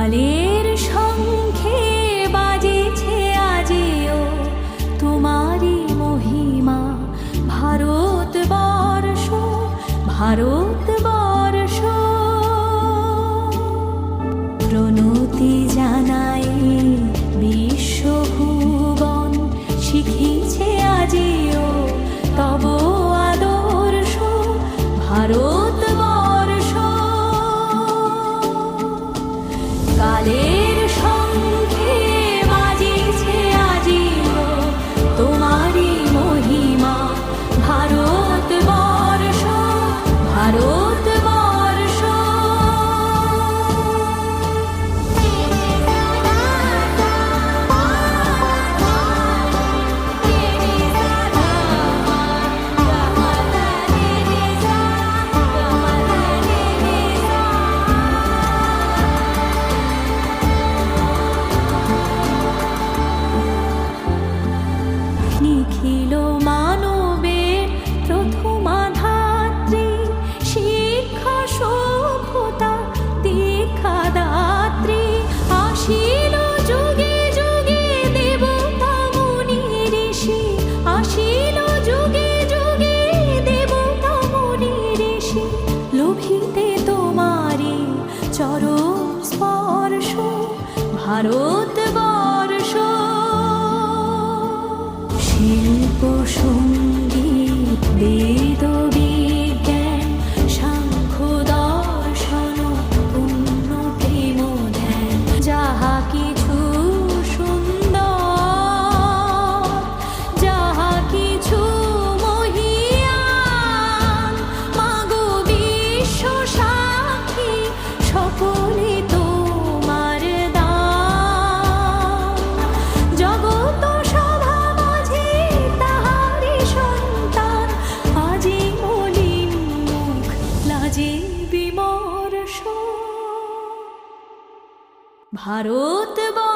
কালের শঙ্খে বাজেছে আজিও তোমারি মহিমা। ভারতবর্ষ ভারতবর্ষ প্রণতি জানাই বিশ্বভুবন। শিখিছে আজিও তব আদর্শ ভারতবর্ষ। কালের শঙ্খে বাজিছে আজিও তোমারি মহিমা। ভারতবর্ষ ভারতবর্ষ। নিখিল মানবের প্রথমা ধাত্রী, শিক্ষা সভ্যতা দীক্ষাদাত্রী। আসিল যুগে যুগে দেবতা মুনি ঋষি। আসিল যুগে যুগে দেবতা মুনি ঋষি। লোভিতে তোমারি চরণ স্পর্শ ভারতবর্ষ। শিল্প সঙ্গীত বেদ বিজ্ঞান সাংখ্য দর্শন পুণ্য প্রেম ধ্যান। যাহা কিছু সুন্দর যাহা কিছু মহিয়ান, মাগো বিশ্ব সাক্ষী সকলে তোমার দান। জগত সভা মাঝে তাহারি সন্তান, আজি মলিন মুখ লাজে বিমর্ষ ভারতবর্ষ।